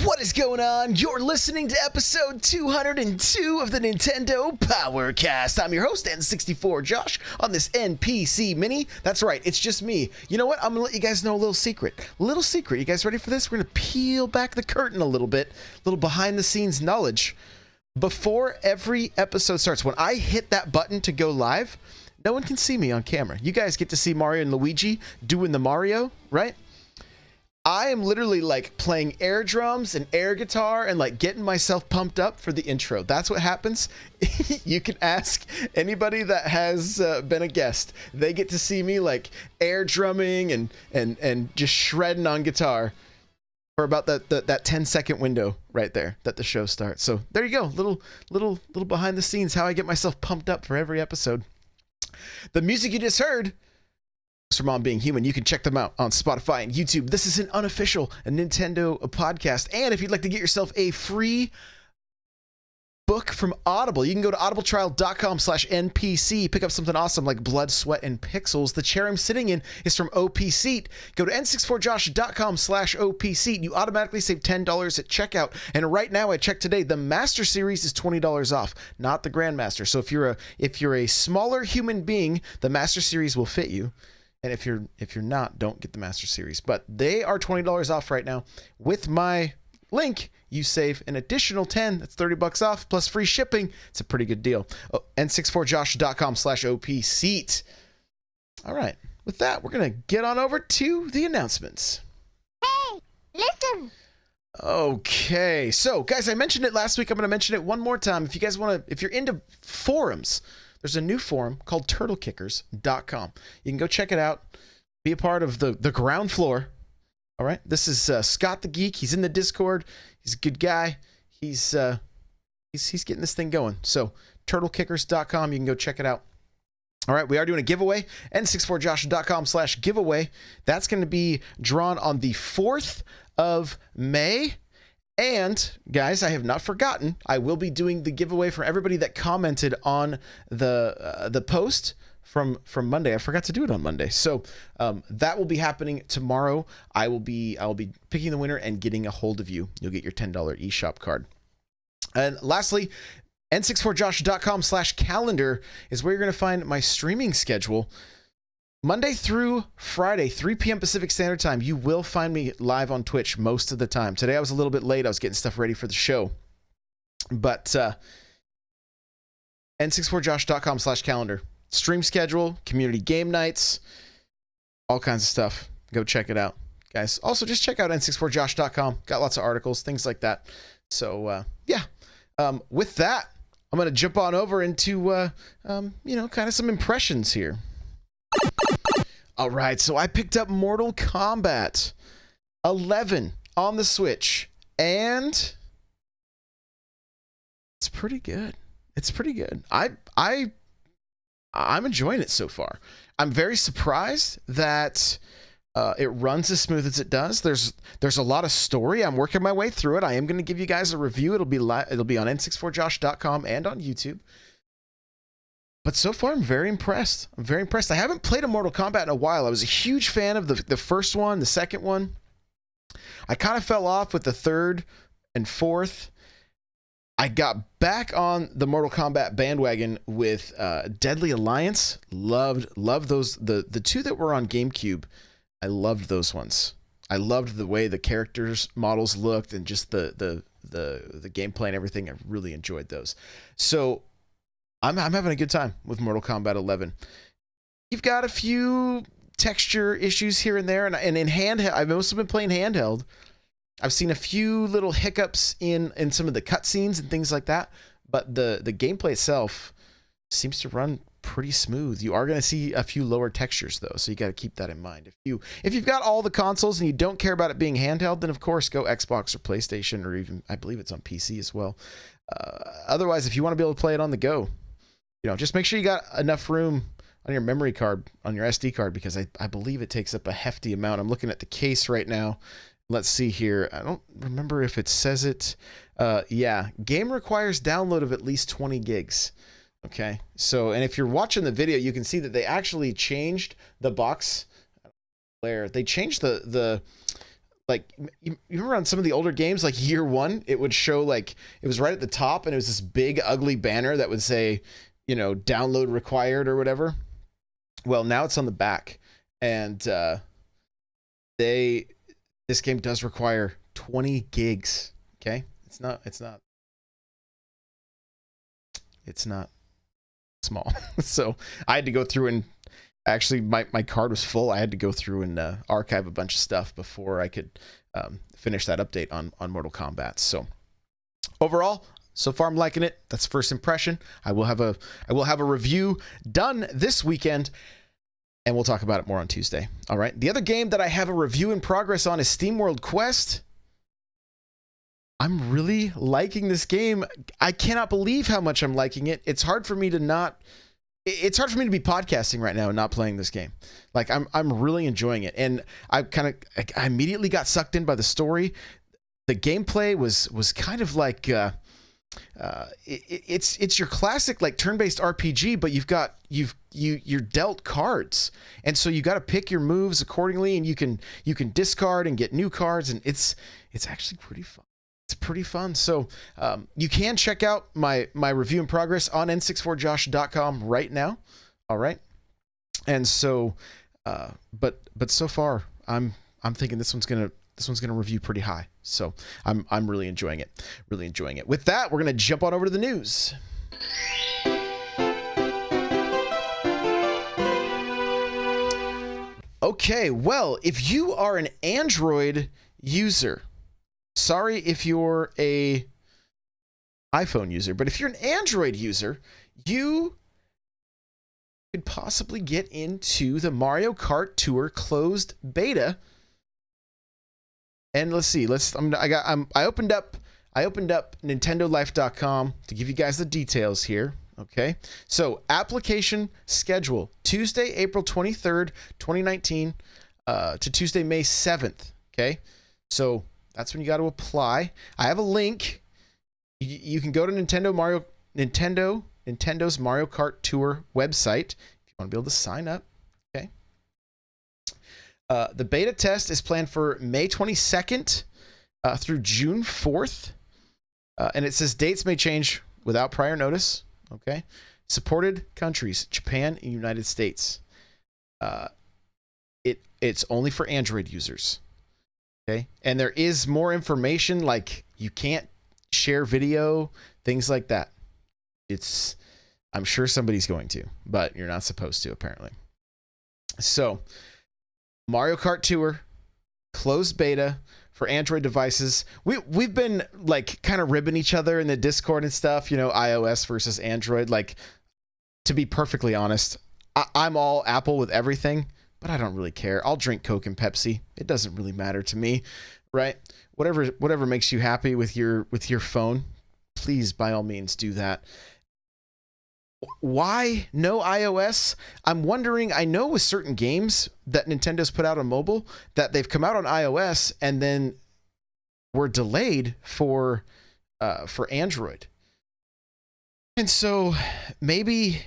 What is going on? You're listening to episode 202 of the Nintendo Powercast. I'm your host, N64 Josh, on this NPC Mini. That's right, it's just me. You know what? I'm gonna let you guys know a little secret. You guys ready for this? We're gonna peel back the curtain a little bit, a little behind the scenes knowledge. Before every episode starts, when I hit that button to go live, no one can see me on camera. You guys get to see Mario and Luigi doing the Mario, right? I am literally like playing air drums and air guitar and like getting myself pumped up for the intro. That's what happens. You can ask anybody that has been a guest. They get to see me like air drumming and just shredding on guitar for about that 10-second window right there that the show starts. So there you go. Little behind the scenes how I get myself pumped up for every episode. The music you just heard from On Being Human. You can check them out on Spotify and YouTube. This is an unofficial Nintendo podcast. And if you'd like to get yourself a free book from Audible, you can go to audibletrial.com/NPC, pick up something awesome like Blood, Sweat, and Pixels. The chair I'm sitting in is from OP Seat. Go to n64josh.com/OP Seat. You automatically save $10 at checkout. And right now, I checked today, the Master Series is $20 off, not the Grandmaster. So if you're a smaller human being, the Master Series will fit you. And if you're not, don't get the Master Series. But they are $20 off right now. With my link, you save an additional $10. That's $30 off plus free shipping. It's a pretty good deal. Oh, n64josh.com/OP Seat. All right. With that, we're going to get on over to the announcements. Hey, listen. Okay. So, guys, I mentioned it last week. I'm going to mention it one more time. If you guys want to, if you're into forums, there's a new forum called turtlekickers.com. You can go check it out. Be a part of the ground floor. All right. This is Scott the Geek. He's in the Discord. He's a good guy. He's getting this thing going. So turtlekickers.com. You can go check it out. All right. We are doing a giveaway. n64josh.com/giveaway. That's going to be drawn on the 4th of May. And guys, I have not forgotten. I will be doing the giveaway for everybody that commented on the post from Monday. I forgot to do it on Monday, so that will be happening tomorrow. I will be picking the winner and getting a hold of you. You'll get your $10 eShop card. And lastly, n64josh.com/calendar is where you're going to find my streaming schedule. Monday through Friday, 3 p.m. Pacific Standard Time, you will find me live on Twitch most of the time. Today I was a little bit late. I was getting stuff ready for the show. But n64josh.com/calendar. Stream schedule, community game nights, all kinds of stuff. Go check it out, guys. Also, just check out n64josh.com. Got lots of articles, things like that. So, yeah. With that, I'm going to jump on over into, kind of some impressions here. All right, so I picked up Mortal Kombat 11 on the Switch, and it's pretty good. It's pretty good. I'm enjoying it so far. I'm very surprised that it runs as smooth as it does. There's a lot of story. I'm working my way through it. I am going to give you guys a review. It'll be on n64josh.com and on YouTube. But so far, I'm very impressed. I haven't played a Mortal Kombat in a while. I was a huge fan of the first one, the second one. I kind of fell off with the third and fourth. I got back on the Mortal Kombat bandwagon with Deadly Alliance. Loved those. The two that were on GameCube, I loved those ones. I loved the way the characters models looked and just the gameplay and everything. I really enjoyed those. So I'm having a good time with Mortal Kombat 11. You've got a few texture issues here and there, and in handheld, I've also been playing handheld. I've seen a few little hiccups in some of the cutscenes and things like that, but the gameplay itself seems to run pretty smooth. You are going to see a few lower textures though, so you got to keep that in mind. If you've got all the consoles and you don't care about it being handheld, then of course go Xbox or PlayStation, or even I believe it's on PC as well. Otherwise, if you want to be able to play it on the go, just make sure you got enough room on your memory card, on your SD card, because I believe it takes up a hefty amount. I'm looking at the case right now. Let's see here. I don't remember if it says it. Yeah, game requires download of at least 20 gigs. Okay, so, and if you're watching the video, you can see that they actually changed the box layer. They changed the like you remember on some of the older games, like year one, it would show like it was right at the top and it was this big ugly banner that would say, download required or whatever. Well, now it's on the back, and this game does require 20 gigs. Okay, it's not small. So I had to go through and actually my card was full. I had to go through and archive a bunch of stuff before I could finish that update on Mortal Kombat. So overall, so far I'm liking it. That's first impression. I will have a review done this weekend, and we'll talk about it more on Tuesday. All right. The other game that I have a review in progress on is SteamWorld Quest. I'm really liking this game. I cannot believe how much I'm liking it. It's hard for me to be podcasting right now and not playing this game. Like I'm really enjoying it. And I immediately got sucked in by the story. The gameplay was kind of like it's your classic like turn-based RPG, but you're dealt cards, and so you got to pick your moves accordingly, and you can discard and get new cards, and it's actually pretty fun. It's pretty fun. So you can check out my review in progress on n64josh.com right now. All right. And so but so far I'm thinking this one's gonna review pretty high. So I'm really enjoying it. Really enjoying it. With that, we're gonna jump on over to the news. Okay, well, if you are an Android user, sorry if you're a iPhone user, but if you're an Android user, you could possibly get into the Mario Kart Tour closed beta. And let's see. I opened up nintendolife.com to give you guys the details here. Okay. So application schedule Tuesday, April 23rd, 2019 to Tuesday, May 7th. Okay. So that's when you got to apply. I have a link. You can go to Nintendo's Mario Kart Tour website if you want to be able to sign up. Okay. The beta test is planned for May 22nd through June 4th. And it says dates may change without prior notice. Okay. Supported countries, Japan and United States. It's only for Android users. Okay. And there is more information, like you can't share video, things like that. I'm sure somebody's going to, but you're not supposed to, apparently. So Mario Kart Tour closed beta for Android devices. We've been like kind of ribbing each other in the Discord and stuff, iOS versus Android. Like, to be perfectly honest, I'm all Apple with everything, but I don't really care. I'll drink Coke and Pepsi. It doesn't really matter to me, right? Whatever makes you happy with your phone, please by all means do that. Why no iOS? I'm wondering. I know with certain games that Nintendo's put out on mobile that they've come out on iOS and then were delayed for Android. And so maybe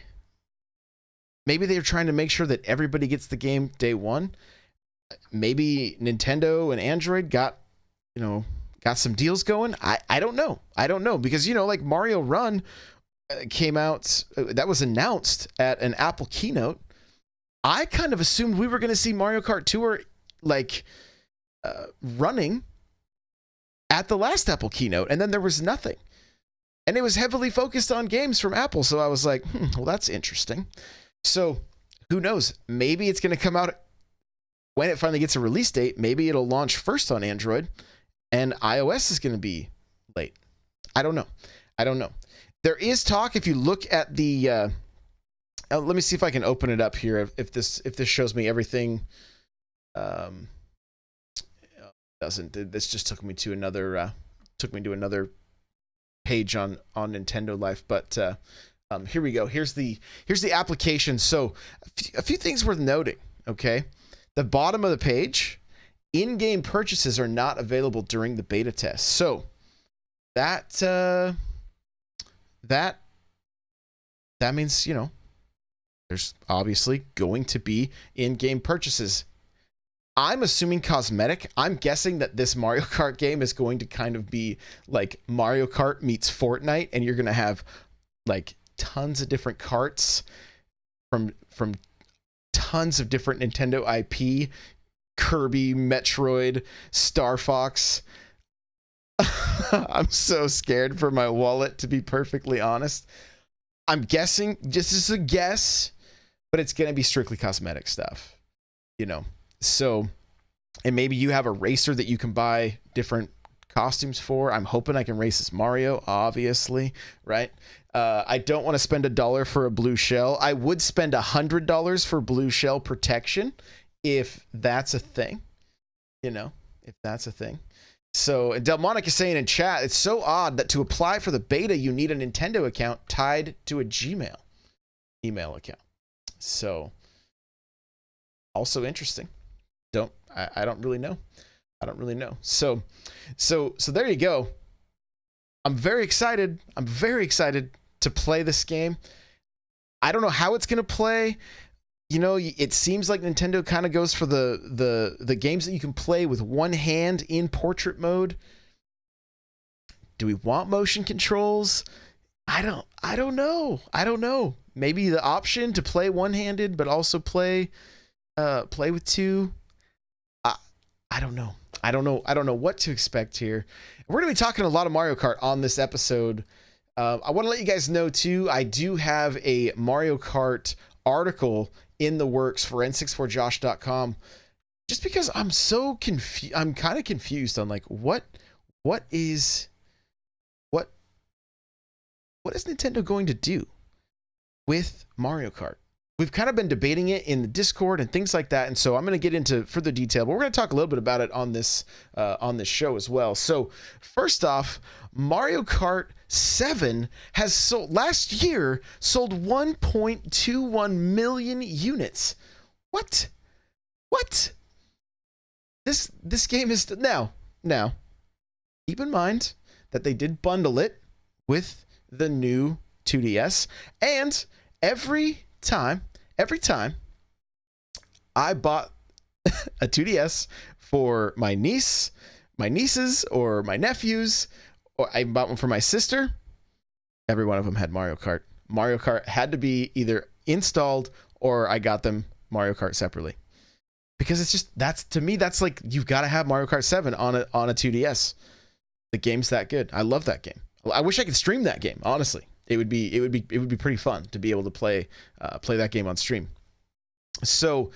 they're trying to make sure that everybody gets the game day one. Maybe Nintendo and Android got some deals going. I don't know. Because like Mario Run came out, that was announced at an Apple keynote. I kind of assumed we were going to see Mario Kart Tour running at the last Apple keynote, and then there was nothing. And it was heavily focused on games from Apple, so I was like, well, that's interesting. So who knows? Maybe it's going to come out when it finally gets a release date. Maybe it'll launch first on Android, and iOS is going to be late. I don't know. There is talk, if you look at the let me see if I can open it up here, if this shows me everything. Doesn't. This just took me to another page on Nintendo Life, but here we go. Here's the application. So a few things worth noting. Okay, the bottom of the page, in-game purchases are not available during the beta test. So that means there's obviously going to be in-game purchases. I'm assuming cosmetic. I'm guessing that this Mario Kart game is going to kind of be like Mario Kart meets Fortnite, and you're going to have like tons of different carts from tons of different Nintendo IP, Kirby, Metroid, Star Fox. I'm so scared for my wallet, to be perfectly honest. I'm guessing, just as a guess, but it's going to be strictly cosmetic stuff, you know. So, and maybe you have a racer that you can buy different costumes for. I'm hoping I can race as Mario, obviously, right? I don't want to spend $1 for a blue shell. I would spend $100 for blue shell protection if that's a thing, you know, if that's a thing. So Delmonic is saying in chat, it's so odd that to apply for the beta, you need a Nintendo account tied to a Gmail email account. So also interesting. I don't really know. I don't really know. So there you go. I'm very excited. I'm very excited to play this game. I don't know how it's going to play. You know, it seems like Nintendo kind of goes for the games that you can play with one hand in portrait mode. Do we want motion controls? I don't know. Maybe the option to play one-handed but also play with two. I don't know. I don't know what to expect here. We're going to be talking a lot of Mario Kart on this episode. I want to let you guys know too, I do have a Mario Kart article in the works for n64josh.com, just because I'm so confused. I'm kind of confused on like what is Nintendo going to do with Mario Kart. We've kind of been debating it in the Discord and things like that, and so I'm going to get into further detail, but we're going to talk a little bit about it on this show as well. So first off, Mario Kart 7 has sold 1.21 million units. What? This game is now. Keep in mind that they did bundle it with the new 2DS, and every time I bought a 2DS for my nieces, or my nephews, or I bought one for my sister, every one of them had Mario Kart. Mario Kart had to be either installed or I got them Mario Kart separately. Because it's just, to me, that's like, you've got to have Mario Kart 7 on a 2DS. The game's that good. I love that game. I wish I could stream that game, honestly. It would be pretty fun to be able to play that game on stream. So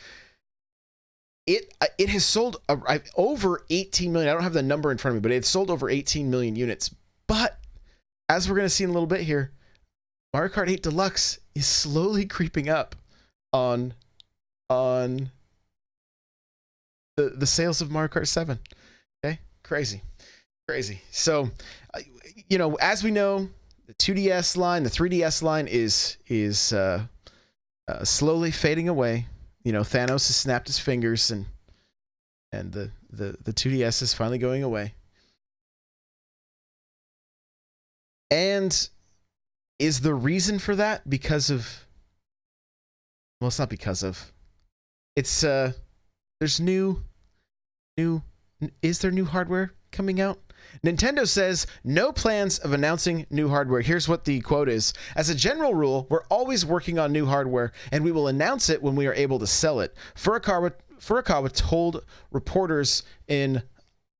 it has sold over 18 million. I don't have the number in front of me, but it's sold over 18 million units. But as we're going to see in a little bit here, Mario Kart 8 Deluxe is slowly creeping up on the sales of Mario Kart 7. Okay, crazy. So, you know, as we know, the 2DS line, the 3DS line is slowly fading away. You know, Thanos has snapped his fingers, and the 2DS is finally going away. And is the reason for that because of? Well, it's not because of. It's there's new. Is there new hardware coming out? Nintendo says no plans of announcing new hardware. Here's what the quote is. As a general rule, we're always working on new hardware, and we will announce it when we are able to sell it. Furukawa told reporters in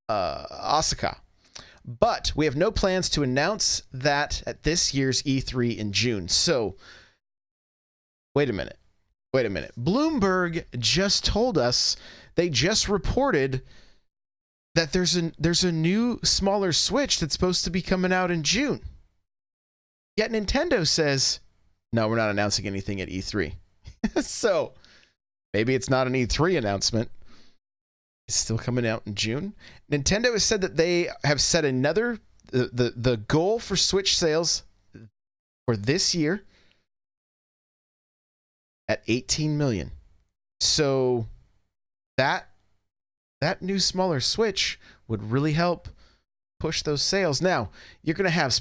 Osaka. But we have no plans to announce that at this year's E3 in June. So, wait a minute. Bloomberg just told us, they just reported that there's a new smaller Switch that's supposed to be coming out in June. Yet Nintendo says, no, we're not announcing anything at E3. So maybe it's not an E3 announcement. It's still coming out in June. Nintendo has said that they have set the goal for Switch sales for this year at 18 million. So that new smaller Switch would really help push those sales. Now, you're going to have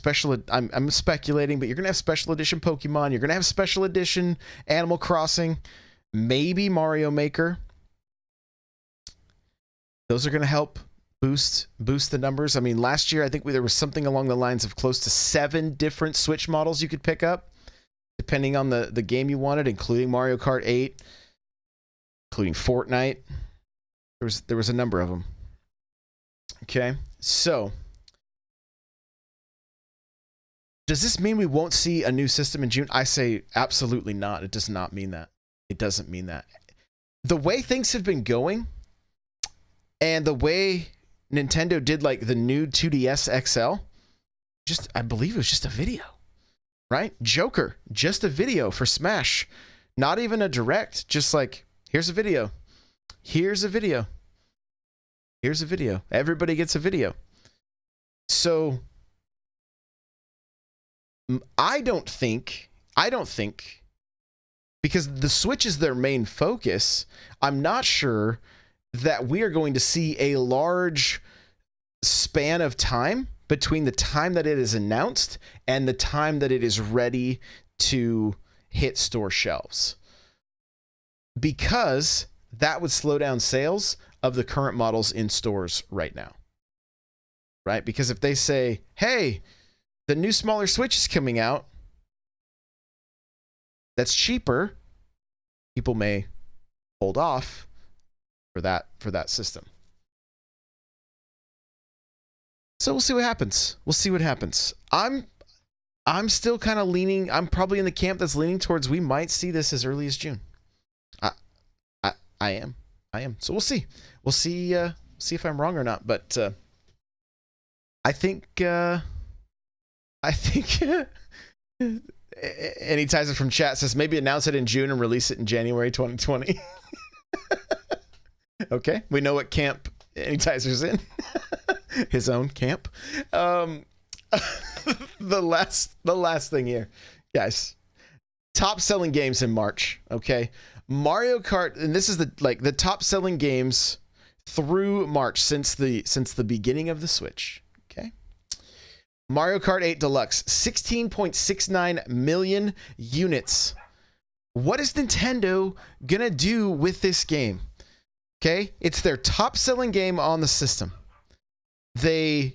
I'm speculating, but you're going to have special edition Pokemon. You're going to have special edition Animal Crossing, maybe Mario Maker. Those are going to help boost the numbers. I mean, last year I think there was something along the lines of close to 7 different Switch models you could pick up, depending on the game you wanted, including Mario Kart 8, including Fortnite. There was a number of them. Okay, so does this mean we won't see a new system in June? I say absolutely not. It does not mean that. It doesn't mean that. The way things have been going, and the way Nintendo did like the new 2DS XL, I believe it was just a video, right? Joker, just a video for Smash. Not even a direct, just like, here's a video. Here's a video. Here's a video. Everybody gets a video. So I don't think, because the Switch is their main focus, I'm not sure that we are going to see a large span of time between the time that it is announced and the time that it is ready to hit store shelves. Because that would slow down sales of the current models in stores right now. Right? Because if they say, hey, the new smaller Switch is coming out that's cheaper, people may hold off for that system. So we'll see what happens. We'll see what happens. I'm still kind of leaning, I'm probably in the camp that's leaning towards we might see this as early as June. I am. So we'll see. We'll see if I'm wrong or not, but I think Any ties it from chat says maybe announce it in June and release it in January 2020. Okay, we know what camp Anytizer's in. His own camp. The last thing here, guys. Top selling games in March. Okay, Mario Kart, and this is the top selling games through March since the beginning of the Switch. Okay. Mario Kart 8 Deluxe, 16.69 million units. What is Nintendo gonna do with this game? Okay, it's their top selling game on the system. They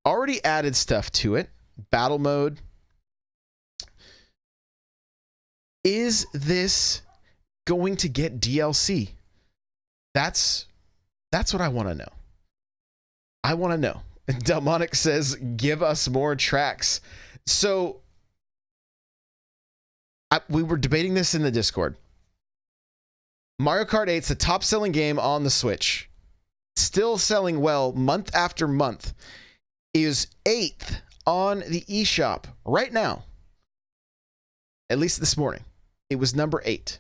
already added stuff to it. Battle mode. Is this going to get DLC? That's what I want to know. I want to know. Delmonic says, give us more tracks. So we were debating this in the Discord. Mario Kart 8 is the top selling game on the Switch. Still selling well month after month. Is 8th on the eShop right now. At least this morning. It was number 8.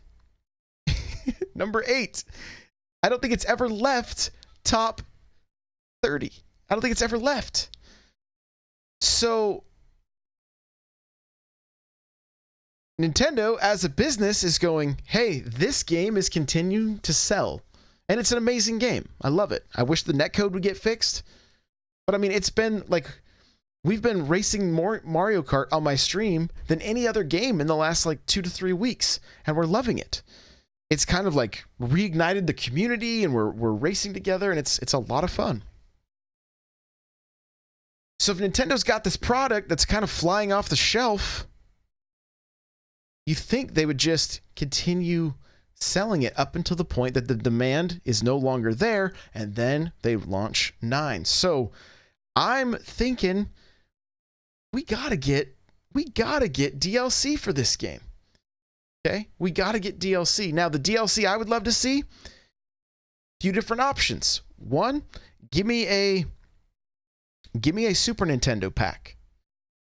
Number 8. I don't think it's ever left top 30. I don't think it's ever left. So Nintendo as a business is going, hey, this game is continuing to sell. And it's an amazing game. I love it. I wish the netcode would get fixed. But I mean, it's been like, we've been racing more Mario Kart on my stream than any other game in the last 2 to 3 weeks. And we're loving it. It's kind of like reignited the community and we're racing together and it's a lot of fun. So if Nintendo's got this product that's kind of flying off the shelf, you think they would just continue selling it up until the point that the demand is no longer there, and then they launch 9. So I'm thinking we gotta get DLC for this game. Okay, we gotta get DLC. Now the DLC I would love to see, a few different options. One, give me a Super Nintendo pack.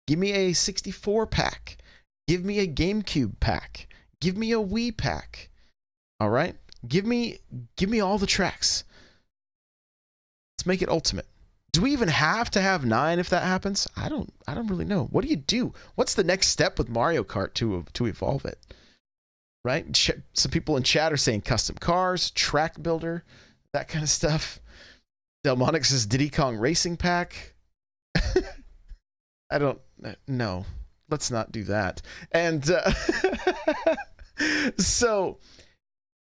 Give me a 64 pack. Give me a GameCube pack. Give me a Wii pack. All right? Give me all the tracks. Let's make it ultimate. Do we even have to have 9 if that happens? I don't really know. What do you do? What's the next step with Mario Kart to evolve it? Right? Some people in chat are saying custom cars, track builder, that kind of stuff. Delmonic says Diddy Kong Racing Pack. I don't know. Let's not do that. And so,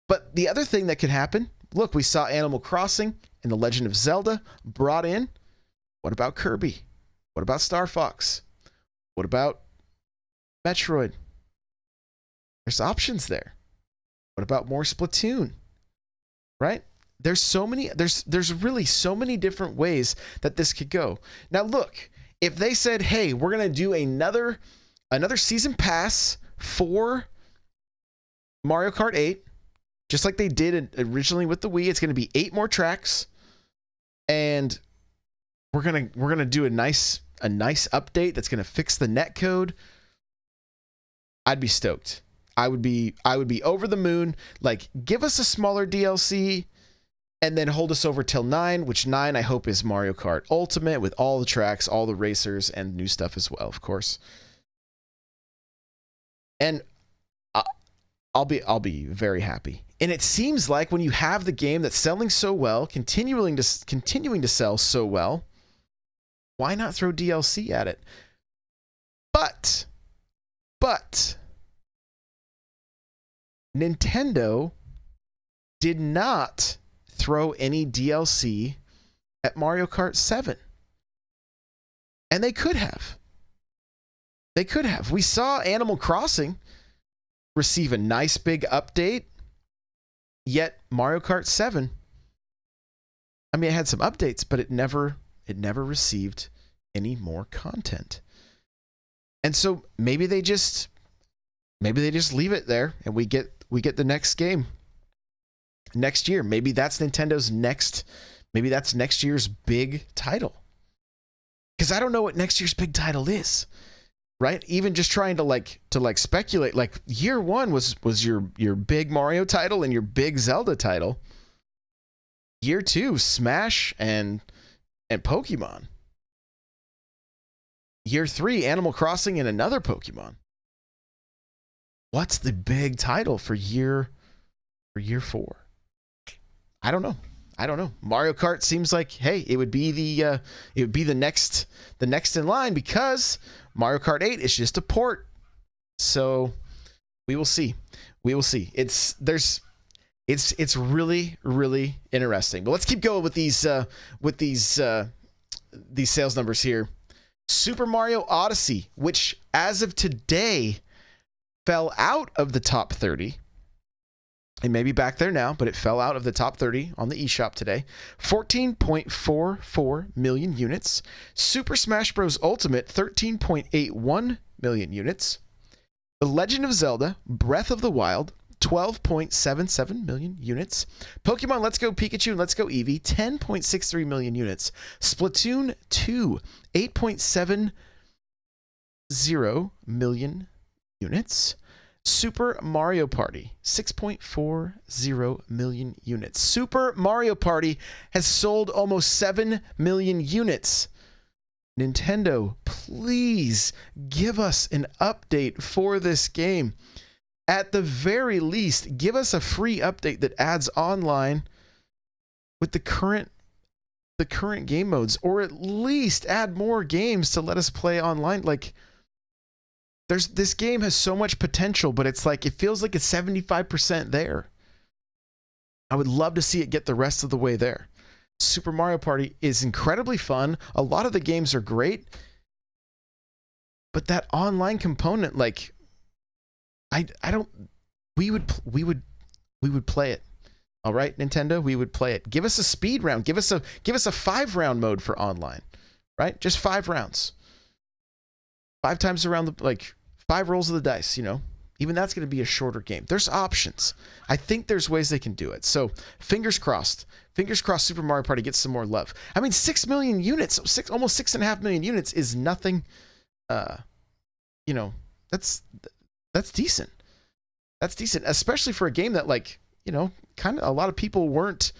but the other thing that could happen, look, we saw Animal Crossing and The Legend of Zelda brought in. What about Kirby? What about Star Fox? What about Metroid? There's options there. What about more Splatoon? Right? There's so many, there's really so many different ways that this could go. Now look, if they said, hey, we're gonna do another season pass for Mario Kart 8, just like they did originally with the Wii, it's gonna be 8 more tracks, and we're gonna do a nice update that's gonna fix the netcode. I'd be stoked. I would be over the moon. Like, give us a smaller DLC and then hold us over till 9, which 9 I hope is Mario Kart Ultimate with all the tracks, all the racers, and new stuff as well, of course. And I'll be very happy. And it seems like when you have the game that's selling so well, continuing to sell so well, why not throw DLC at it? But Nintendo did not throw any DLC at Mario Kart 7. And they could have. We saw Animal Crossing receive a nice big update, yet Mario Kart 7, I mean, it had some updates, but it never received any more content. And so maybe they just leave it there and we get the next game next year. Maybe that's Nintendo's next year's big title. Because I don't know what next year's big title is. Right? Even just trying to speculate, like year 1 was your big Mario title and your big Zelda title. Year 2, Smash and Pokemon. Year 3, Animal Crossing and another Pokemon. What's the big title for year 4? I don't know. Mario Kart seems like, hey, it would be the next in line, because Mario Kart 8 is just a port. So we will see. It's really, really interesting. But let's keep going with these sales numbers here. Super Mario Odyssey, which as of today fell out of the top 30. It may be back there now, but it fell out of the top 30 on the eShop today. 14.44 million units. Super Smash Bros. Ultimate, 13.81 million units. The Legend of Zelda, Breath of the Wild, 12.77 million units. Pokemon Let's Go Pikachu and Let's Go Eevee, 10.63 million units. Splatoon 2, 8.70 million units. Super Mario Party, 6.40 million units. Super Mario Party has sold almost 7 million units. Nintendo, please give us an update for this game. At the very least, give us a free update that adds online with the current game modes, or at least add more games to let us play online. Like, this game has so much potential, but it's like, it feels like it's 75% there. I would love to see it get the rest of the way there. Super Mario Party is incredibly fun. A lot of the games are great, but that online component, like, we would play it. All right, Nintendo, we would play it. Give us a speed round. Give us a 5-round mode for online, right? Just 5 rounds. 5 times around 5 rolls of the dice, even that's going to be a shorter game. There's options. I think there's ways they can do it. So fingers crossed Super Mario Party gets some more love. I mean, 6 million units, almost 6.5 million units is nothing. That's decent. That's decent, especially for a game that, kind of a lot of people weren't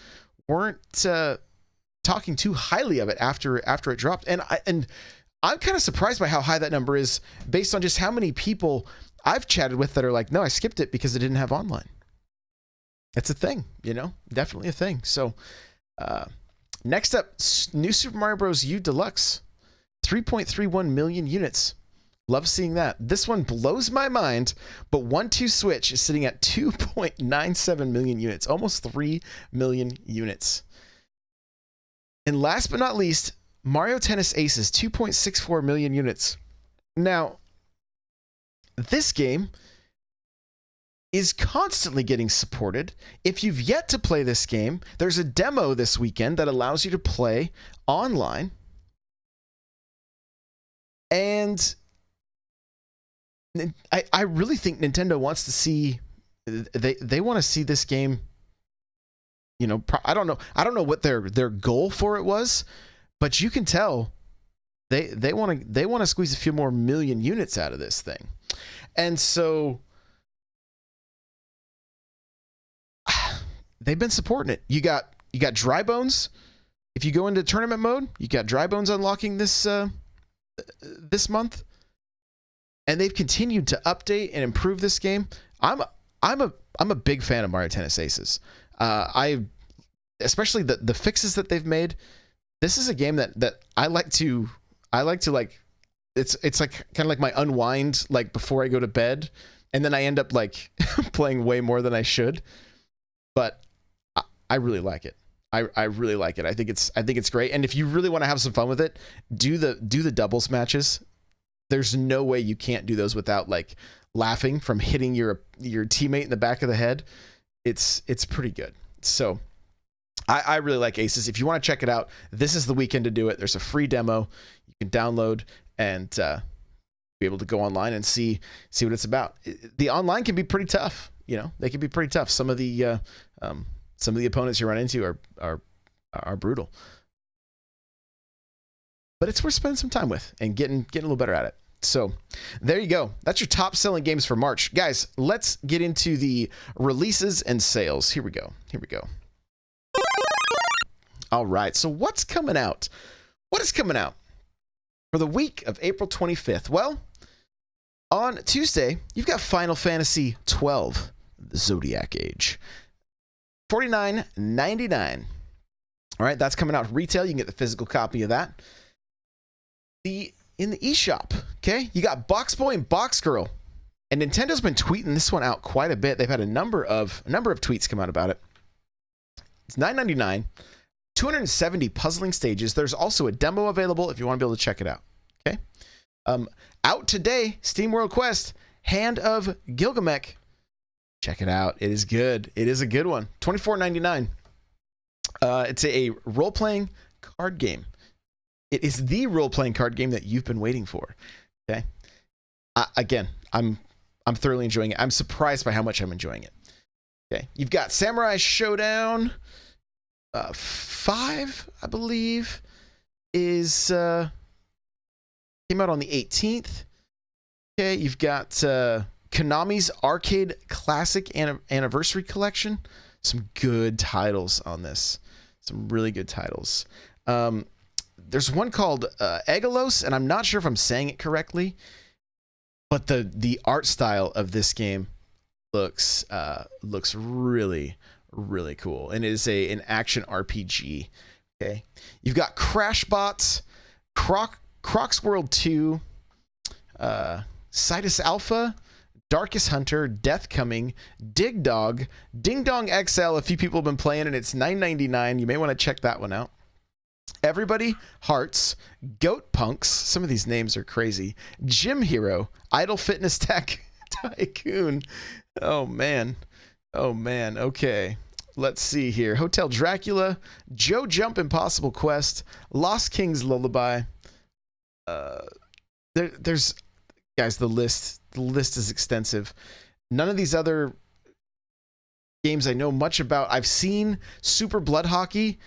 talking too highly of it after it dropped. And I'm kind of surprised by how high that number is, based on just how many people I've chatted with that are like, no, I skipped it because it didn't have online. It's a thing, definitely a thing. So next up, new Super Mario Bros. U Deluxe, 3.31 million units. Love seeing that. This one blows my mind, but 1-2 Switch is sitting at 2.97 million units, almost 3 million units. And last but not least, Mario Tennis Aces, 2.64 million units. Now, this game is constantly getting supported. If you've yet to play this game, there's a demo this weekend that allows you to play online. And I really think Nintendo wants to see, they want to see this game, you know, I don't know what their goal for it was, but you can tell they want to squeeze a few more million units out of this thing. And so they've been supporting it. You got Dry Bones. If you go into tournament mode, you got Dry Bones unlocking this month, and they've continued to update and improve this game. I'm a big fan of Mario Tennis Aces. Especially the fixes that they've made. This is a game that I like to like. It's like kind of like my unwind, like before I go to bed, and then I end up like playing way more than I should. But I really like it. I really like it. I think it's great. And if you really want to have some fun with it, do the doubles matches. There's no way you can't do those without like laughing from hitting your teammate in the back of the head. It's pretty good. So I really like Aces. If you want to check it out, this is the weekend to do it. There's a free demo you can download and be able to go online and see what it's about. The online can be pretty tough. You know, they can be pretty tough. Some of the opponents you run into are brutal, but it's worth spending some time with and getting a little better at it. So there you go. That's your top selling games for March, guys. Let's get into the releases and sales. Here we go. All right. So what's coming out? What is coming out for the week of April 25th? Well, on Tuesday, you've got Final Fantasy 12, the Zodiac Age. $49.99. All right, that's coming out retail. You can get the physical copy of that. In the eShop, okay, you got Box Boy and Box Girl, and Nintendo's been tweeting this one out quite a bit. They've had a number of tweets come out about it. It's $9.99, 270 puzzling stages. There's also a demo available if you want to be able to check it out. Okay, out today, Steam World Quest, Hand of Gilgamesh. Check it out. It is good. It is a good one. $24.99. It's a role-playing card game. It is the role-playing card game that you've been waiting for. Okay. Again, I'm thoroughly enjoying it. I'm surprised by how much I'm enjoying it. Okay. You've got Samurai Showdown 5, I believe, is came out on the 18th. Okay. You've got Konami's Arcade Classic Anniversary Collection. Some good titles on this. Some really good titles. There's one called Egalos, and I'm not sure if I'm saying it correctly, but the art style of this game looks really, really cool, and it is an action RPG. Okay, you've got Crashbots, Croc's World 2, Citus Alpha, Darkest Hunter, Death Coming, Dig Dog, Ding Dong XL. A few people have been playing it. It's $9.99. You may want to check that one out. Everybody Hearts, Goat Punks. Some of these names are crazy. Gym Hero, Idle Fitness Tycoon. Oh man. Okay. Let's see here. Hotel Dracula, Joe Jump Impossible Quest, Lost King's Lullaby. There's guys, the list is extensive. None of these other games I know much about. I've seen Super Blood Hockey.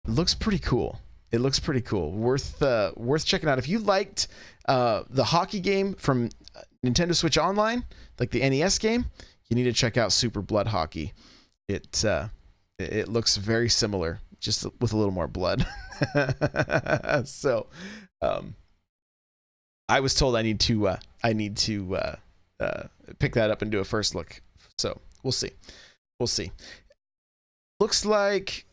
It looks pretty cool. Worth checking out. If you liked the hockey game from Nintendo Switch Online, like the NES game, you need to check out Super Blood Hockey. It looks very similar, just with a little more blood. So, I was told I need to pick that up and do a first look. So we'll see. Looks like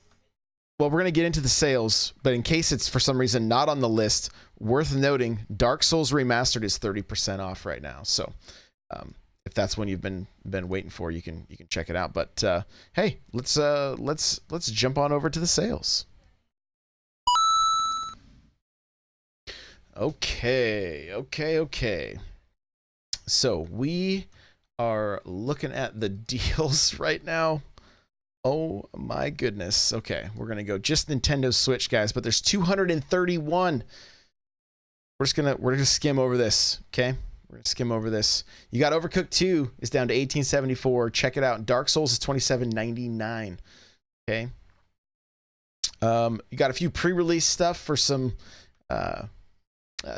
well, we're going to get into the sales, but in case it's for some reason not on the list, worth noting, Dark Souls Remastered is 30% off right now. So if that's one you've been waiting for, you can check it out. But hey, let's jump on over to the sales. Okay. So we are looking at the deals right now. Oh my goodness. Okay, we're gonna go just Nintendo Switch, guys, but there's 231. We're gonna skim over this. Okay, we're gonna skim over this. You got Overcooked 2 is down to 1874. Check it out. Dark Souls is 27.99. Okay. You got a few pre-release stuff for some.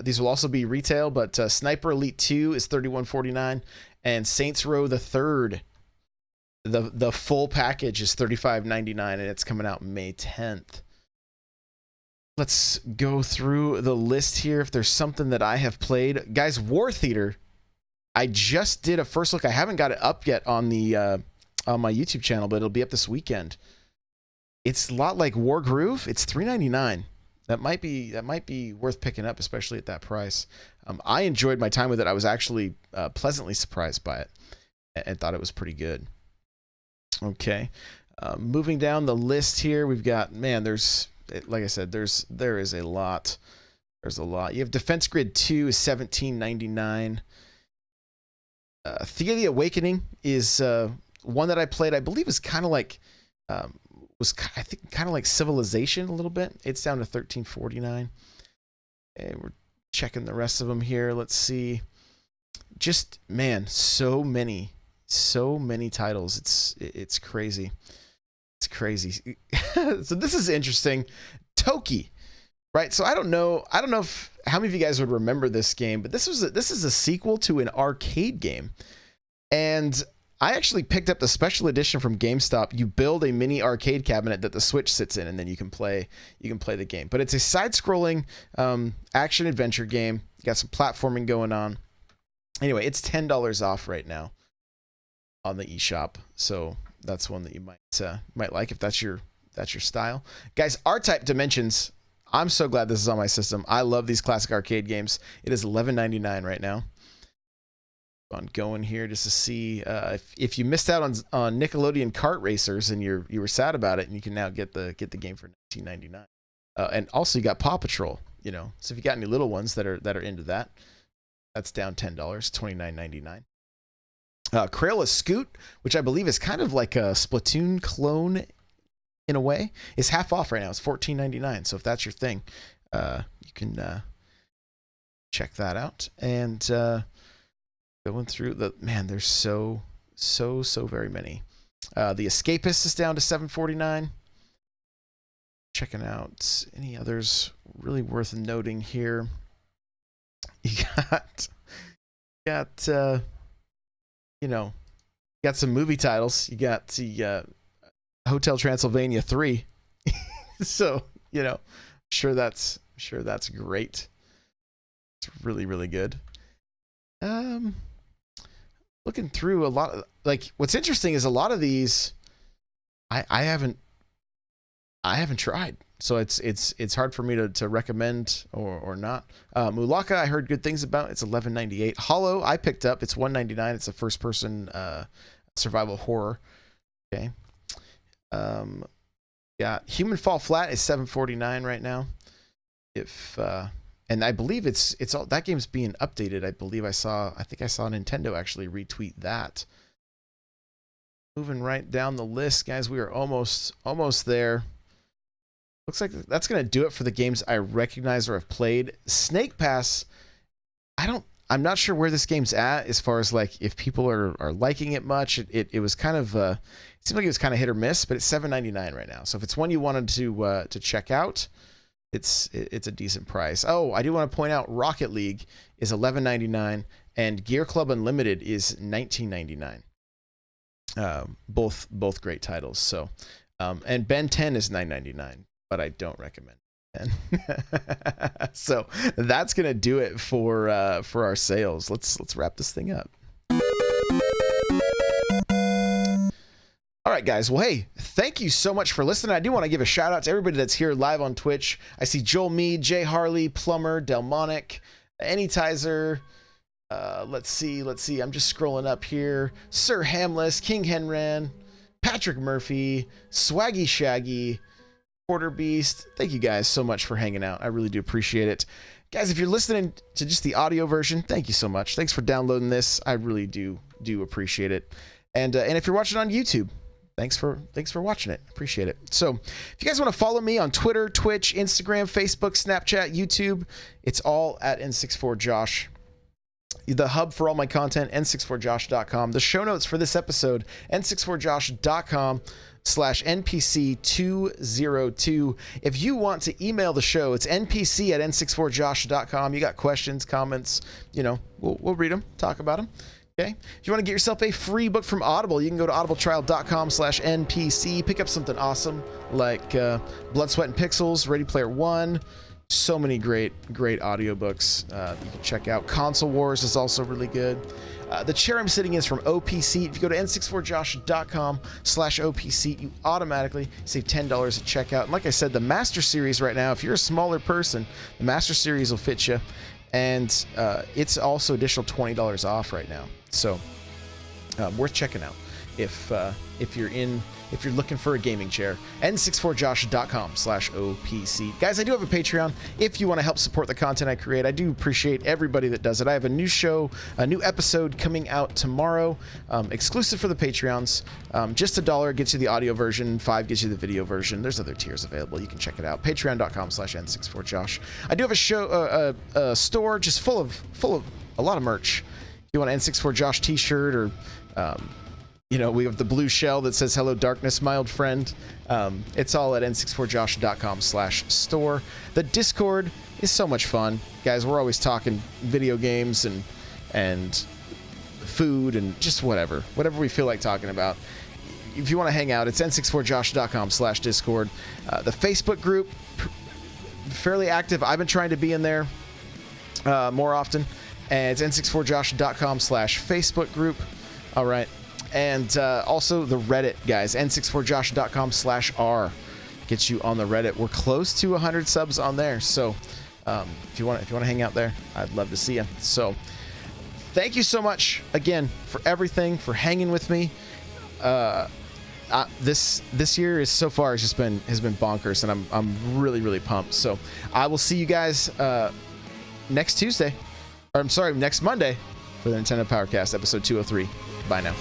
These will also be retail, but Sniper Elite 2 is 31.49, and Saints Row the Third. The full package is $35.99, and it's coming out May 10th. Let's go through the list here. If there's something that I have played, guys, War Theater. I just did a first look. I haven't got it up yet on the on my YouTube channel, but it'll be up this weekend. It's a lot like War Groove. It's $3.99. That might be worth picking up, especially at that price. I enjoyed my time with it. I was actually pleasantly surprised by it, and thought it was pretty good. Okay, moving down the list here, we've got, man, there's, like I said, there is a lot. There's a lot. You have Defense Grid 2 is $17.99. Thea the Awakening is one that I played. I believe is kind of like I think kind of like Civilization a little bit. It's down to $13.49. And we're checking the rest of them here. Let's see. Just, man, so many titles. It's crazy. It's crazy. So this is interesting. Toki, right? So I don't know if how many of you guys would remember this game, but this is a sequel to an arcade game, and I actually picked up the special edition from GameStop. You build a mini arcade cabinet that the Switch sits in, and then you can play the game. But it's a side-scrolling action adventure game. You got some platforming going on. Anyway, it's $10 off right now on the eShop, so that's one that you might like if that's your style. Guys, R-Type Dimensions. I'm so glad this is on my system. I love these classic arcade games. It is $11.99 right now. On going here just to see if you missed out on Nickelodeon Kart Racers and you were sad about it, and you can now get the game for $19.99. And also you got Paw Patrol. So if you got any little ones that are into that, that's down $10, $29.99. Crayola Scoot, which I believe is kind of like a Splatoon clone in a way, is half off right now. It's $14.99. So if that's your thing, you can check that out. And going through there's so very many. The Escapist is down to $7.49. Checking out any others really worth noting here. You got some movie titles. You got the Hotel Transylvania 3. So, sure that's great. It's really, really good. Looking through a lot of, what's interesting is a lot of these I haven't tried. So it's hard for me to recommend or not. Mulaka, I heard good things about. It's $11.98. Hollow, I picked up. It's $1.99. It's a first-person survival horror. Okay. Got Human Fall Flat is $7.49 right now. And I believe it's all, that game's being updated. I think I saw Nintendo actually retweet that. Moving right down the list, guys, we are almost there. Looks like that's going to do it for the games I recognize or have played. Snake Pass, I'm not sure where this game's at as far as if people are liking it much. It was kind of it seemed like it was kind of hit or miss, but it's $7.99 right now. So if it's one you wanted to check out, it's a decent price. Oh, I do want to point out Rocket League is $11.99 and Gear Club Unlimited is $19.99. Both great titles. So and Ben 10 is $9.99. But I don't recommend it. So that's gonna do it for our sales. Let's wrap this thing up. All right, guys. Well, hey, thank you so much for listening. I do want to give a shout out to everybody that's here live on Twitch. I see Joel Mead, Jay Harley, Plumber, Delmonic, Anytizer. Let's see. I'm just scrolling up here. Sir Hamless, King Henran, Patrick Murphy, Swaggy Shaggy, Quarter Beast. Thank you guys so much for hanging out. I really do appreciate it. Guys, if you're listening to just the audio version, thank you so much. Thanks for downloading this. I really do appreciate it. And if you're watching on YouTube, thanks for watching it. Appreciate it. So if you guys want to follow me on Twitter, Twitch, Instagram, Facebook, Snapchat, YouTube, it's all at N64Josh. The hub for all my content, N64Josh.com. The show notes for this episode, N64Josh.com/NPC202. If you want to email the show, it's npc@n64josh.com. You got questions, comments, we'll read them, talk about them. Okay. If you want to get yourself a free book from Audible, you can go to audibletrial.com/NPC, pick up something awesome like Blood, Sweat, and Pixels, Ready Player One. So many great audiobooks you can check out. Console Wars is also really good. The chair I'm sitting in is from OPC. If you go to n64josh.com/OPC, you automatically save $10 at checkout. And like I said, the Master Series right now, if you're a smaller person, the Master Series will fit you. And it's also additional $20 off right now. So worth checking out if you're looking for a gaming chair. n64josh.com/OPC. Guys, I do have a Patreon if you want to help support the content I create. I do appreciate everybody that does it. I have a new episode coming out tomorrow, exclusive for the Patreons. Just $1 gets you the audio version, $5 gets you the video version. There's other tiers available. You can check it out. Patreon.com/N64Josh. I do have a store just full of a lot of merch. If you want an N64Josh t-shirt or we have the blue shell that says "Hello Darkness, my old friend." It's all at n64josh.com/store. The Discord is so much fun, guys. We're always talking video games and food and just whatever we feel like talking about. If you want to hang out, it's n64josh.com/discord. The Facebook group, fairly active. I've been trying to be in there more often, and it's n64josh.com/Facebook group. All right. And also the Reddit, guys, n64josh.com/r gets you on the Reddit. We're close to 100 subs on there, so if you want to hang out there, I'd love to see you. So thank you so much again for everything, for hanging with me. This year has been bonkers, and I'm really pumped. So I will see you guys next Monday for the Nintendo Powercast episode 203. Bye now.